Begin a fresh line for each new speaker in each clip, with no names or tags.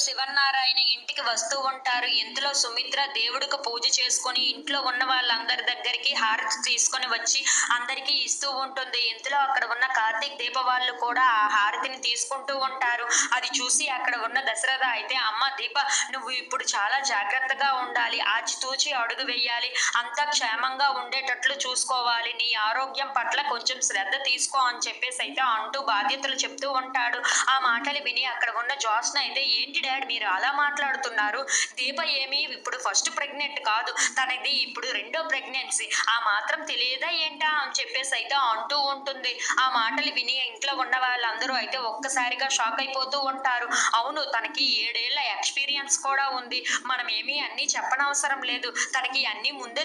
శివన్నారాయణ ఇంటికి వస్తూ ఉంటారు. ఇంతలో సుమిత్ర దేవుడికి పూజ చేసుకొని ఇంట్లో ఉన్న వాళ్ళందరి దగ్గరికి హారతి తీసుకొని వచ్చి అందరికీ ఇస్తూ ఉంటుంది. ఇంతలో అక్కడ ఉన్న కార్తీక్ దీప వాళ్ళు కూడా ఆ హారతిని తీసుకుంటూ ఉంటారు. అది చూసి అక్కడ ఉన్న దశరథ అయితే, అమ్మ దీప, నువ్వు ఇప్పుడు చాలా జాగ్రత్తగా ఉండాలి, ఆచితూచి అడుగు వెయ్యాలి, అంతా క్షేమంగా ఉండేటట్లు చూసుకోవాలి, నీ ఆరోగ్యం పట్ల కొంచెం శ్రద్ధ తీసుకో అని చెప్పేసి అయితే అంటూ బాధ్యతలు చెప్తూ ఉంటాడు. ఆ మాటలు విని అక్కడ ఉన్న జోస్న అయితే, ఏంటి డాడ్ మీరు అలా మాట్లాడుతున్నారు, దీప ఏమి ఇప్పుడు ఫస్ట్ ప్రెగ్నెంట్ కాదు, తనది ఇప్పుడు రెండో ప్రెగ్నెన్సీ, ఆ మాత్రం తెలియదా ఏంటా అని చెప్పేసి అయితే అంటూ ఉంటుంది. ఆ మాటలు విని ఇంట్లో ఉన్న వాళ్ళందరూ అయితే ఒక్కసారిగా షాక్ అయిపోతూ ఉంటారు. అవును, తనకి 7 ఏళ్ల ఎక్స్పీరియన్స్ కూడా ఉంది, మనం ఏమీ అన్నీ చెప్పనవసరం లేదు, తనకి అన్నీ ముందే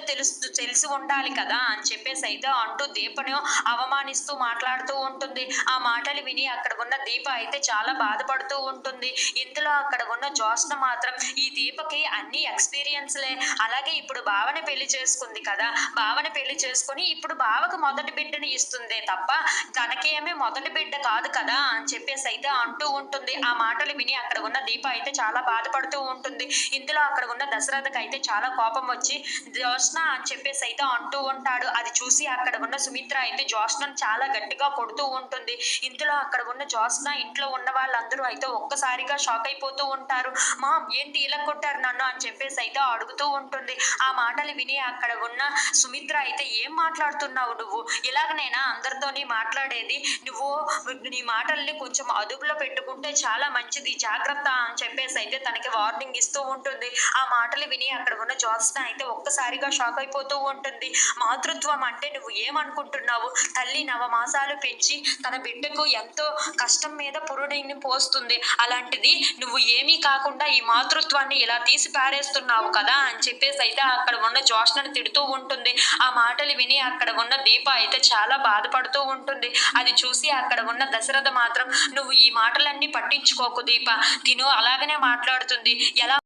తెలిసి ఉండాలి కదా అని చెప్పేసి అయితే అంటూ దీపను అవమానిస్తూ మాట్లాడుతూ ఉంటుంది. ఆ మాటలు విని అక్కడ ఉన్న దీప అయితే చాలా బాధపడుతూ ఉంటుంది. ఇంతలో అక్కడ ఉన్న జోస్న మాత్రం, ఈ దీపకి అన్ని ఎక్స్పీరియన్స్లే, అలాగే ఇప్పుడు బావని పెళ్లి చేసుకుంది కదా, బావని పెళ్లి చేసుకుని ఇప్పుడు బావకు మొదటి బిడ్డని ఇస్తుందే తప్ప తనకేమీ మొదటి బిడ్డ కాదు కదా అని చెప్పేసి అయితే అంటూ ఉంటుంది. ఆ మాటలు విని అక్కడ ఉన్న దీప అయితే చాలా బాధపడుతూ ఉంటుంది. ఇందులో అక్కడ ఉన్న దశరథకి అయితే చాలా కోపం వచ్చి జోస్న అని చెప్పేసి అయితే అంటూ ఉంటాడు. అది చూసి అక్కడ ఉన్న సుమిత్ర అయితే జోస్నను చాలా గట్టిగా కొడుతూ ఉంటుంది. ఇందులో అక్కడ ఉన్న జోస్న ఇంట్లో ఉన్న వాళ్ళందరూ అయితే ఒక్కసారిగా షాక్ అయిపోతూ ఉంటారు. మామ్, ఏంటి ఇలా కొట్టారు నన్ను అని చెప్పేసి అయితే అడుగుతూ ఉంటుంది. ఆ మాటలు విని అక్కడ ఉన్న సుమిత్ర అయితే, ఏం మాట్లాడుతున్నావు నువ్వు, ఇలాగనేనా అందరితోని మాట్లాడేది, నువ్వు నీ మాటల్ని కొంచెం అదుపులో పెట్టుకుంటే చాలా మంచిది, జాగ్రత్త అని చెప్పేసి అయితే తనకి వార్నింగ్ ఇస్తూ ఉంటుంది. ఆ మాటలు విని అక్కడ ఉన్న జోస్న అయితే ఒక్కసారిగా షాక్ అయిపోతూ ఉంటుంది. మాతృత్వం అంటే నువ్వు ఏమనుకుంటున్నావు, తల్లి నవమాసాలు పెంచి తన బిడ్డకు ఎంతో కష్టం మీద పురుడిని పోస్తుంది, అలాంటిది నువ్వు ఏమీ కాకుండా ఈ మాతృత్వాన్ని ఇలా తీసి పారేస్తున్నావు కదా అని చెప్పేసి అయితే అక్కడ ఉన్న జోష్నను తిడుతూ ఉంటుంది. ఆ మాటలు విని అక్కడ ఉన్న దీప అయితే చాలా బాధపడుతూ ఉంటుంది. అది చూసి అక్కడ ఉన్న దశరథ మాత్రం, నువ్వు ఈ మాటలన్నీ పట్టించుకోకు దీప, తిను అలాగనే మాట్లాడుతుంది, ఎలా